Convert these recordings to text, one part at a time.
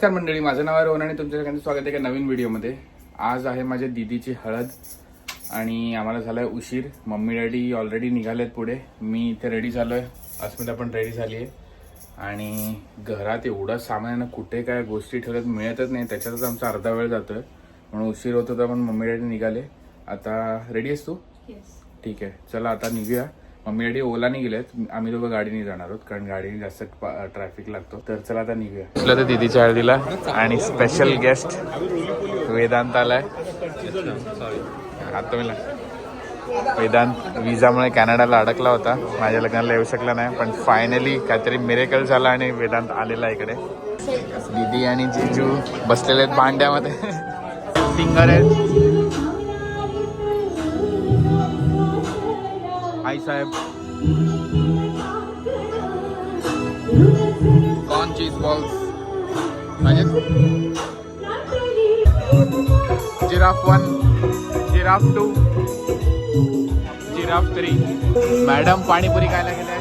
नमस्कार मंडळी, माझं नाव आहे रोहन आणि तुमच्या सगळ्यांचं स्वागत आहे एका नवीन व्हिडिओमध्ये. आज आहे माझ्या दीदीची हळद आणि आम्हाला झालाय उशीर. मम्मी डॅडी ऑलरेडी निघालेत पुढे, मी इथे रेडी झालोय, अस्मिता पण रेडी झाली आहे. आणि घरात एवढं सामान आहे ना, कुठे काय गोष्टी ठेवल्यात मिळतच नाही, त्याच्यातच आमचा अर्धा वेळ जातोय. म्हणून उशीर होत होता पण मम्मी डॅडी निघाले. आता रेडी आहेस तू? ठीक आहे, चला आता निघूया. मम्मी डॅडी ओलाने गेलेत, आम्ही दोघं गाडीने जाणार आहोत कारण गाडीने जास्त ट्रॅफिक लागतो. तर चला आता निघूया. आपलं तर दीदीच्या हळदीला आणि स्पेशल गेस्ट वेदांत आलाय. आता मला वेदांत विजामुळे कॅनडाला अडकला होता, माझ्या लग्नाला येऊ शकला नाही, पण फायनली काहीतरी मिरेकल झाला आणि वेदांत आलेला इकडे. दीदी आणि जीजू बसलेले आहेत भांड्यामध्ये, सिंगर आहेत. आई साहेब corn cheese balls, giraffe 1, giraffe 2, giraffe 3. Madam panipuri खायला गेले.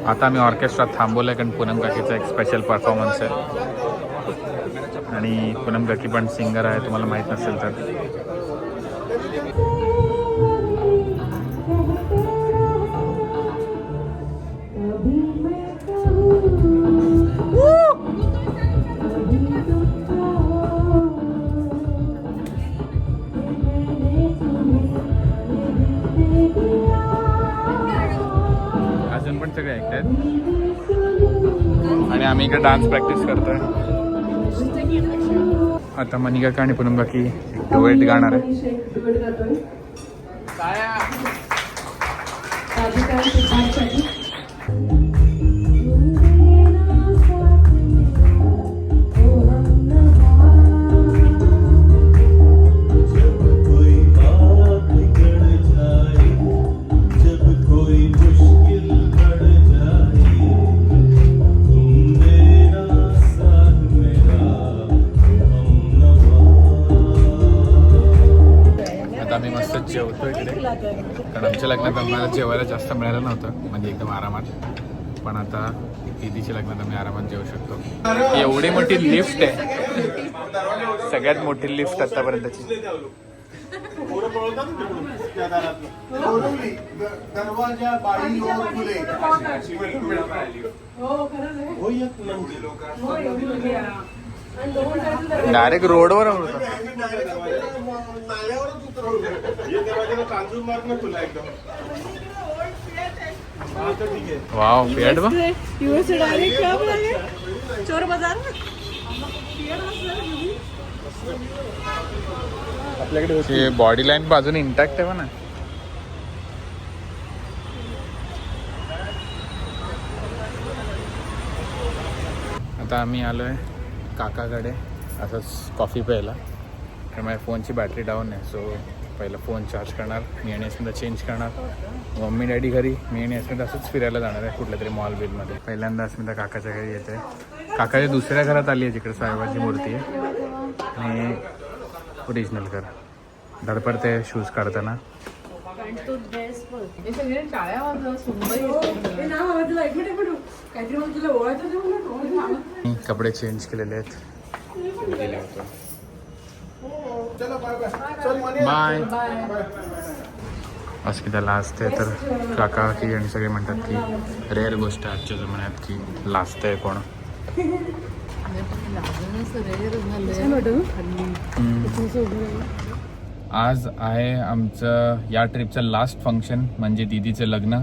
आता आम्ही ऑर्केस्ट्रा थांबवलंय कारण पूनम काकीचा एक स्पेशल परफॉर्मन्स आहे आणि पूनम काकी पण सिंगर आहे, तुम्हाला माहित नसेल तर. अजून पण सगळे ऐकतात आणि आम्ही इकडे डान्स प्रॅक्टिस करतोय. आता मनिका का आणि पूनम काकी डुएट गाणार आहे. आम्ही मस्त जेवतो इकडे कारण आमच्या लग्नात आम्हाला जेवायला जास्त मिळालं नव्हतं, म्हणजे एकदम आरामात. पण आता दीदीच्या लग्नात आम्ही आरामात जेवू शकतो. एवढी मोठी लिफ्ट आहे, सगळ्यात मोठी लिफ्ट आतापर्यंतची. डायरेक्ट रोडवर होता. वाव, पेड बघ. चोर बाजार आपल्याकडे बॉडी लाईन बाजूने इंटॅक्ट आहे ना. आता आम्ही आलोय काकाकडे असंच कॉफी प्यायला, कारण माझ्या फोनची बॅटरी डाऊन आहे. सो पहिला फोन चार्ज करणार, मी आणि अस्मिता चेंज करणार, मम्मी डॅडी घरी, मी आणि अस्मिता असंच फिरायला जाणार आहे कुठल्या तरी मॉल बिलमध्ये. पहिल्यांदा अस्मिता काकाच्या घरी येते. काकाच्या दुसऱ्या घरात आली आहे जिकडे साईबाबाची मूर्ती आहे आणि ओरिजिनल घर. धडपडते शूज काढताना. कपडे चेंज केलेले आहेत. बाय. अस्मिता असते तर काका की आणि सगळे म्हणतात की रेअर गोष्ट आहे आजच्या जमान्यात की लाजतंय कोण. आज आहे आमचं या ट्रिपचं लास्ट फंक्शन, म्हणजे दीदीचं लग्न.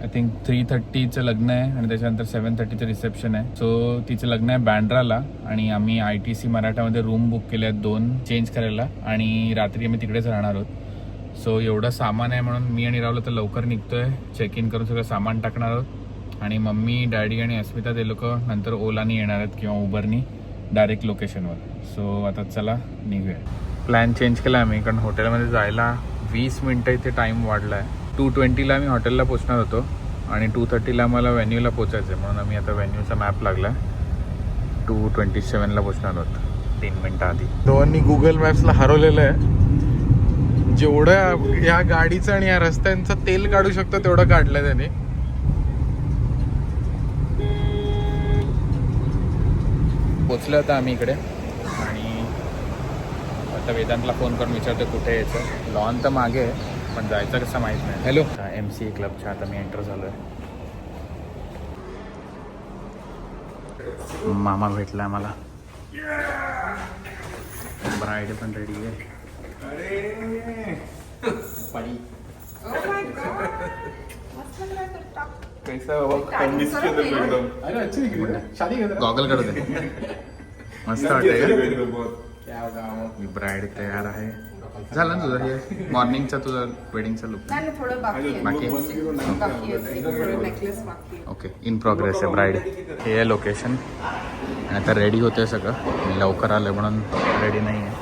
आय थिंक 3:30चं लग्न आहे आणि त्याच्यानंतर 7:30चं रिसेप्शन आहे. सो तिचं लग्न आहे बँड्राला आणि आम्ही ITC मराठामध्ये रूम बुक केले आहेत 2 चेंज करायला आणि रात्री आम्ही तिकडेच राहणार आहोत. सो एवढं सामान आहे म्हणून मी आणि राहुल तर लवकर निघतोय, चेक इन करून सगळं सामान टाकणार आहोत आणि मम्मी डॅडी आणि अस्मिता ते लोक नंतर ओलानी येणार आहेत किंवा उबरनी डायरेक्ट लोकेशनवर. सो आता चला निघूया. प्लॅन चेंज केला आम्ही कारण हॉटेलमध्ये जायला 20 मिनटं इथे टाईम वाढला आहे. 2:20ला आम्ही हॉटेलला पोचणार होतो आणि 2:30ला आम्हाला व्हेन्यूला पोचायचं आहे, म्हणून आम्ही आता व्हेन्यूचा मॅप लागला. 2:27ला पोचणार आहोत 3 मिनटं आधी. दोन्ही गुगल मॅप्सला हरवलेलं आहे. जेवढं या गाडीचं आणि या रस्त्यांचं तेल काढू शकतो तेवढं काढलं त्याने. पोचलो होतो आम्ही इकडे आणि आता वेदांतला फोन करून विचारतो कुठे यायचं. लॉन तर मागे आहे पण जायचं कसं माहीत नाही. हॅलो, MCA क्लबच्या आता मी एंटर झालो आहे. मामा भेटला मला. ब्राईड पण रेडी आहे. गॉगल करते मस्त वाटतंय. ब्राईड तयार आहे. झालं ना तुझं हे मॉर्निंगचा तुझा वेडिंगचा लुक बाकी. ओके, इन प्रोग्रेस आहे ब्राईड. हे आहे लोकेशन आणि आता रेडी होते सगळं. मी लवकर आलं म्हणून रेडी नाही आहे.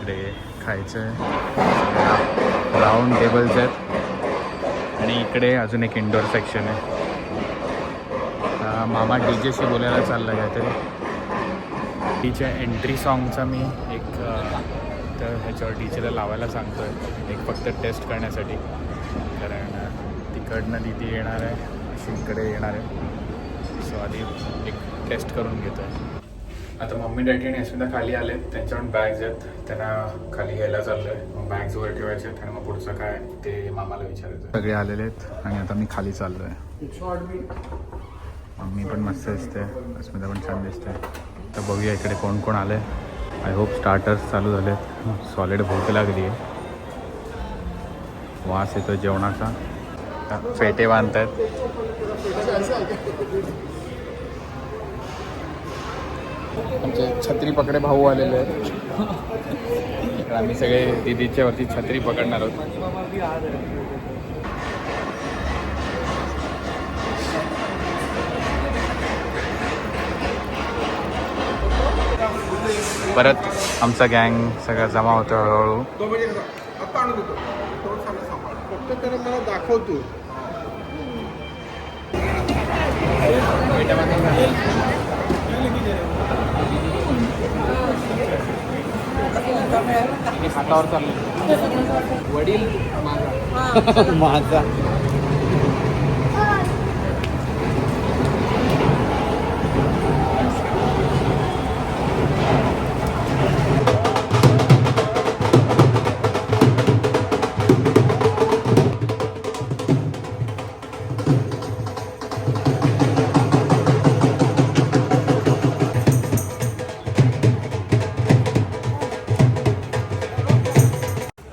इकडे खायचं आहे, राऊंड टेबल्स आहेत आणि इकडे अजून एक इंडोर सेक्शन आहे. मामा डीजेशी बोलायला चाललं काहीतरी. डीजे एंट्री सॉन्गचा मी एक तर ह्याच्यावर डीजेला लावायला सांगतो आहे, एक फक्त टेस्ट करण्यासाठी. कारण तिकडनं दीदी येणार आहे, अशी इकडे येणार आहे. सो आधी एक टेस्ट करून घेतो आहे. आता मम्मी डॅडी आणि अस्मिता खाली आले. त्यांच्याकडून बॅग्स आहेत, त्यांना खाली घ्यायला चाललं आहे. मग बॅग्स वर ठेवायचे आहेत आणि मग पुढचं काय ते मामाला विचारायचं. सगळे आलेले आहेत आणि आता मी खाली चाललो आहे. मम्मी पण मस्त दिसते, अस्मिता पण छान दिसते. तर बघूया इकडे कोण कोण आलं आहे. आय होप स्टार्टर्स चालू झाले आहेत. सॉलिड भूक लागली आहे, वास येतो जेवणाचा. फेटे बांधत आहेत. आमचे छत्री पकडे भाऊ आलेले आहेत. आम्ही सगळे दीदीच्या वरती छत्री पकडणार आहोत. परत आमचा गँग सगळा जमा होतो हळूहळू. दाखवतो हातावर चाललं. वडील माझा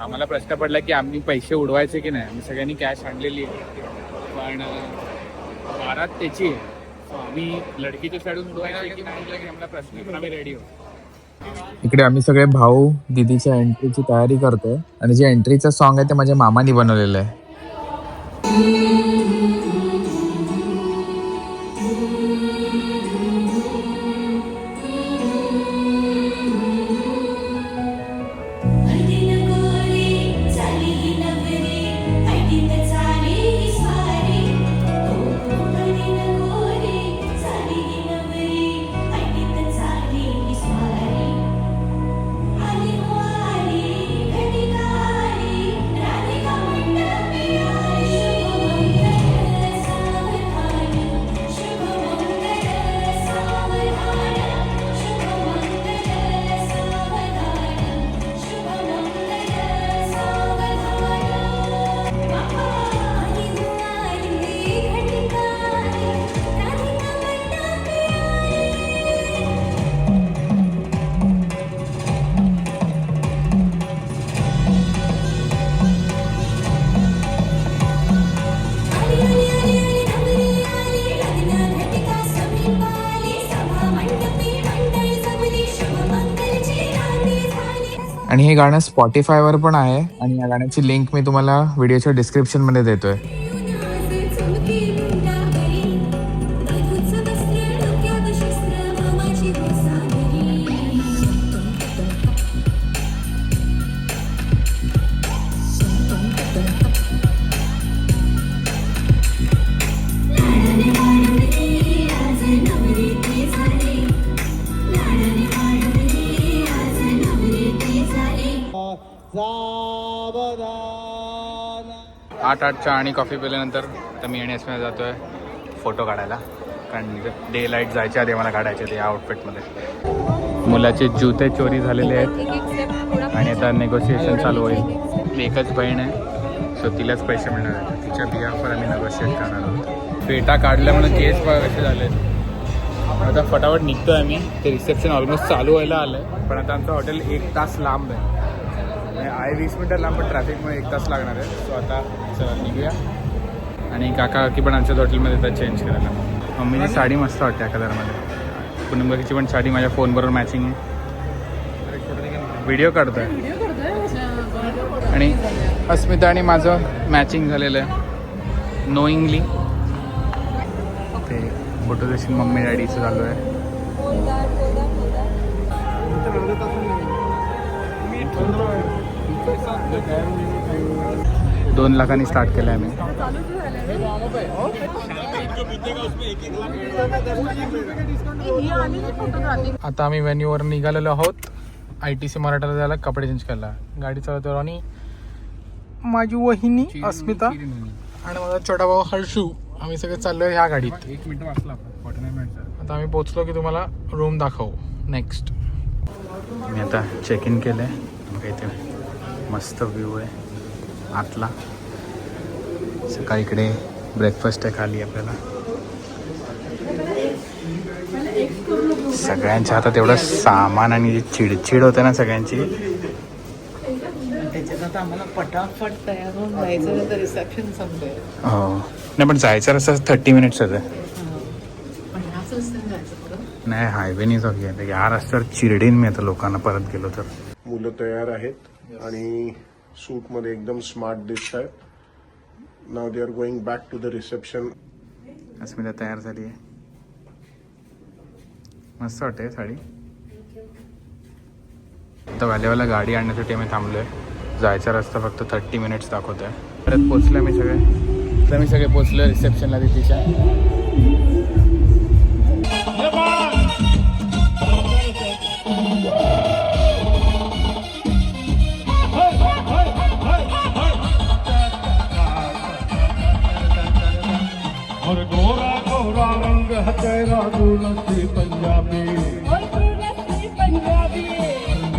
आम्हाला प्रश्न पडला की आम्ही पैसे उडवायचे की नाही. आम्ही सगळ्यांनी कॅश आणलेली आहे पण बारात त्याची आहे. आम्ही लडकीच्या साईडून उडवायचे की नाही आम्हाला प्रश्न, पण आम्ही रेडी आहोत. इकडे आम्ही सगळे भाऊ दीदीच्या एंट्रीची तयारी करतोय आणि जे एंट्रीचं सॉन्ग आहे ते माझ्या मामानी बनवलेलं आहे. आणि हे गाणं स्पॉटीफायवर पण आहे आणि या गाण्याची लिंक मी तुम्हाला व्हिडिओच्या डिस्क्रिप्शनमध्ये देतोय. आठ चहा आणि कॉफी पिल्यानंतर आता मी आणि अस्मिता जातोय फोटो काढायला. कारण डे लाईट जायच्या आधी मला काढायचे ते या आउटफिटमध्ये. मुलाचे जुते चोरी झालेले आहेत आणि आता नेगोशिएशन चालू होईल. एकच बहीण आहे, सो तिलाच पैसे मिळणार आहेत. तिच्या बिहाफवर आम्ही नेगोशिएट करणार आहोत. फेटा काढल्या म्हणून केस बघा कसे झाले. आता फटाफट निघतो आहे मी. ते रिसेप्शन ऑलमोस्ट चालू व्हायला आलं आहे, पण आता आमचं हॉटेल 1 तास लांब आहे. आहे 20 मिनटं लांब, पण ट्रॅफिकमुळे 1 तास लागणार आहे. सो आता चला निघूया. आणि काका काकी पण आमच्याच हॉटेलमध्ये येतात चेंज करायला. मम्मीची साडी मस्त वाटते या कलरमध्ये. पूनमची पण साडी माझ्या फोनबरोबर मॅचिंग आहे. व्हिडिओ काढतोय आणि अस्मिता आणि माझं मॅचिंग झालेलं आहे नोईंगली. ते फोटो सेशन मम्मी डॅडीचं चालू आहे. $2 लाखांनी स्टार्ट केलं आहे मी. आता आम्ही व्हेन्यूवर निघालेलो आहोत. ITC मराठाला जायला कपडे चेंज करायला. गाडी चालवतो आणि माझी वहिनी अस्मिता आणि माझा छोटा भाऊ हर्षू. आम्ही सगळे चाललोय ह्या गाडीत. 1 मिनिट वाचला. आता आम्ही पोहोचलो की तुम्हाला रूम दाखवू नेक्स्ट. मी आता चेक इन केलं आहे. इथे मस्त व्ह्यू आहे आतला. सकाळी इकडे ब्रेकफास्ट आहे खाली आपल्याला. सगळ्यांच्या हातात एवढं सामान आणि जी चिडचिड होते ना सगळ्यांची. त्याच्यात आता आम्हाला पटापट तयार होऊन जायचं तर रिसेप्शन संपलंय. हो नाही, पण जायचं रस्ता 30 मिनिट्स आहे. पण ह्याच रस्त्याने जायचं पुढं. नाही हायवेनी जाऊ घ्या. या रस्त्यावर चिरडीन मी आता लोकांना परत गेलो तर. मुलं तयार आहेत आणि सूटमध्ये एकदम स्मार्ट दिसत आहेत. नाव they are going back to the reception. Asmita तयार झाली आहे. मस्त वाटते साडी. आता व्हॅलीवाला गाडी आणण्यासाठी आम्ही थांबलोय. जायचा रस्ता फक्त 30 मिनिट्स दाखवत आहे. परत पोचलो मी सगळे पोचलो रिसेप्शनला तिच्या. और गोरा गोरा रंग है तेरा दूल्हे पंजाबी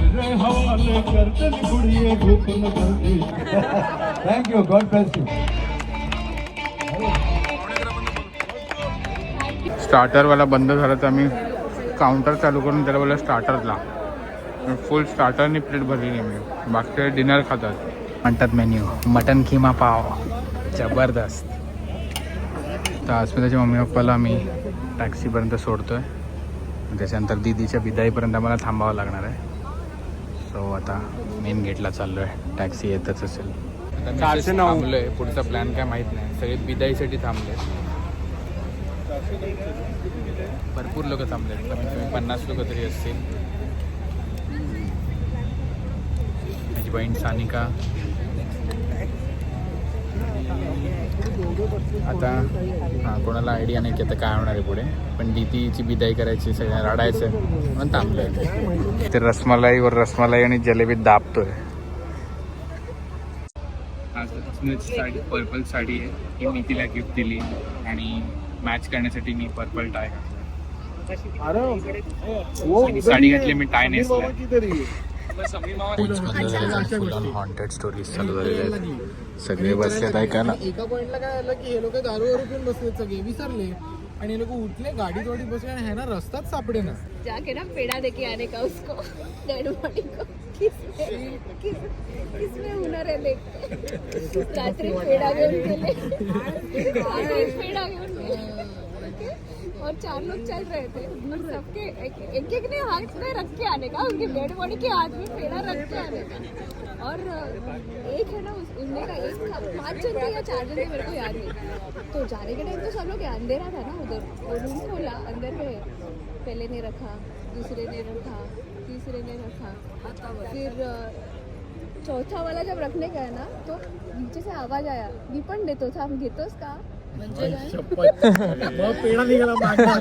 मेरे हवाले कर चल कुड़िए धूप न जल्दी. Thank you. God bless you. स्टार्टरवाला बंद झाला तर आम्ही काउंटर चालू करून त्याला बोलला स्टार्टरला. फुल स्टार्टरनी प्लेट भरलेली मी. बाकी डिनर खातात. म्हणतात मेन्यू मटन खिमा पाव जबरदस्त. तर अस्मिताच्या मम्मी पप्पाला आम्ही टॅक्सीपर्यंत सोडतो आहे. त्याच्यानंतर दीदीच्या बिदाईपर्यंत आम्हाला थांबावं लागणार आहे. सो आता मेन गेटला चाललो आहे. टॅक्सी येतच असेल. थांबलो आहे. पुढचा प्लॅन काय माहीत नाही. सगळे बिदाईसाठी थांबले. भरपूर लोक थांबले. कमीत कमी 50 लोक तरी असतील. माझी बहीण सानिका. आता कोणाला आयडिया नाही की आता काय होणार आहे पुढे, पण दीदीची बिदाई करायची, सगळ्या रडायचं म्हणून थांबलोय. ते रसमलाईवर रसमलाई आणि जलेबी दाबतोय. साडी पर्पल साडी आहे ही मी तिला गिफ्ट दिली आणि मॅच करण्यासाठी मी पर्पल टाय घातला. साडी घातली मी टाय नेसला. हॉन्टेड स्टोरीज चालू झालेले आहेत. सगळे बसलेत ऐकायला. एका पॉइंटला काय झालं की हे लोक दारूवर पिऊन बसलेत, सगळे विसरले आणि हे लोक उठले, गाडीत वाडी बसले आणि ह्यांना रस्ताच सापडे ना. जाके ना पेड़ा देके आने का उसको डेड बॉडी को किसमें हुनर है देखते. रात्री पेड़ा घेऊन गेले, पेड़ा घेऊन गेले और 4 लोग चल रहे थे और सबके एक एक ने हाथ में रख के आने का, उनके डेड बॉडी के हाथ में पेड़ा रख के आने का. और एक है ना उनने का एक 5 जन थे या 4 जन थे मेरे को याद नहीं. तो जाने के टाइम तो सब लोग अंधेरा था ना उधर, और रूम खोला, अंदर में पहले ने रखा, दूसरे ने रखा, तीसरे ने रखा, फिर चौथा वाला जब रखने गया ना तो नीचे से आवाज आया, वी पण देतो था, हम घेतोस का. म्हणजे काय? शपथ. मग पेढा निघाला मागणार.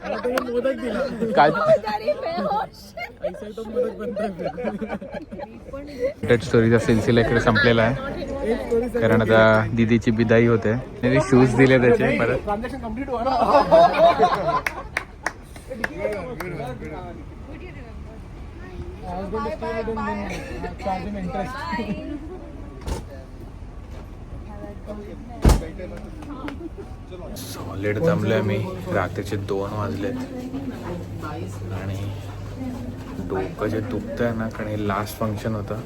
मग त्याने मोदक दिला. काय अरे बेहोश. ऐसा तो मोदक बनतोय. डेट स्टोरीचा सिलसिला इकडे संपलेला आहे कारण आता दीदीची बिदाई होते. त्यांनी शूज दिले त्याचे परत. ट्रान्झॅक्शन कम्प्लीट व्हा. सॉलिड जमलोय मी. रात्रीचे 2 वाजलेत आणि डोकं जे दुखतंय ना कारण हे लास्ट फंक्शन होतं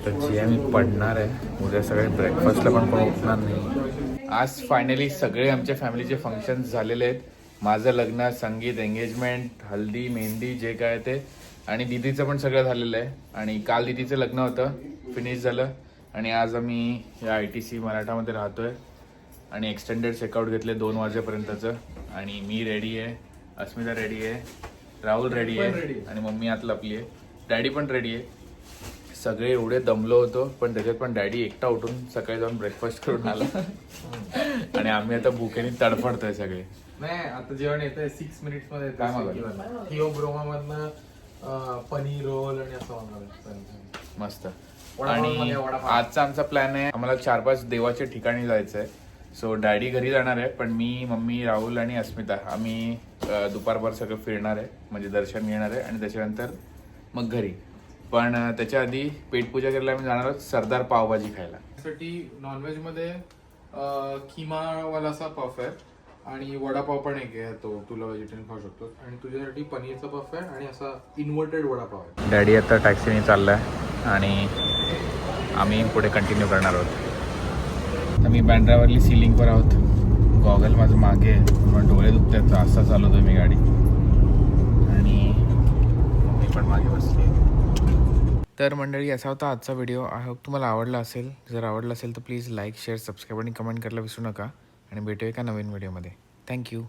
तर जे आम्ही पडणार आहे. उद्या सगळे ब्रेकफास्टला पण कोण उठणार नाही. आज फायनली सगळे आमच्या फॅमिलीचे फंक्शन्स झालेले आहेत. माझं लग्न, संगीत, एंगेजमेंट, हल्दी, मेहंदी जे काय ते आणि दीदीचं पण सगळं झालेलं आहे. आणि काल दीदीचं लग्न होतं, फिनिश झालं आणि आज आम्ही या ITC मराठामध्ये राहतोय आणि एक्सटेंडेड चेकआउट घेतले 2 वाजेपर्यंतचं. आणि मी रेडी आहे, अस्मिता रेडी आहे, राहुल रेडी आहे आणि मम्मी आत लपली आहे. डॅडी पण रेडी आहे. सगळे एवढे दमलो होतो पण त्याच्यात पण डॅडी एकटा उठून सकाळी जाऊन ब्रेकफास्ट करून आला आणि आम्ही आता भुकेने तडफडतोय सगळे. नाही आता जेवण येतंय 6 मिनिट्स मध्ये. काय मागवलं? थिओब्रोमा मधनं पनीर रोल आणि असं मागवलं. मस्त. वडापावमध्ये आणि वडापाव. आजचा आमचा प्लॅन आहे, आम्हाला 4-5 देवाच्या ठिकाणी जायचं आहे. सो डॅडी घरी जाणार आहे पण मी, मम्मी, राहुल आणि अस्मिता आम्ही दुपारभर सगळं फिरणार आहे म्हणजे दर्शन घेणार आहे आणि त्याच्यानंतर मग घरी. पण त्याच्या आधी पेटपूजा करायला आम्ही जाणार आहोत सरदार पावभाजी खायला. साठी नॉनव्हेज मध्ये खिमावाला असा पफ आहे आणि वडापाव पण एक आहे, तो तुला व्हेजिटेरियन खाऊ शकतो. आणि तुझ्यासाठी पनीरचा पफ आहे आणि असा इन्व्हर्टेड वडापाव आहे. डॅडी आता टॅक्सीने चाललाय आणि आम्ही पुढे कंटिन्यू करणार आहोत. तर मी बँड्रावरली सिलिंगवर आहोत. गॉगल माझं मागे आहे पण डोळे दुखतात. असा चालवतोय मी गाडी आणि मम्मी पण मागे बसली. तर मंडळी असा होता आजचा व्हिडिओ. आय होप तुम्हाला आवडला असेल. जर आवडला असेल तर प्लीज लाईक, शेअर, सबस्क्राईब आणि कमेंट करायला विसरू नका आणि भेटूया एका नवीन व्हिडिओमध्ये. थँक्यू.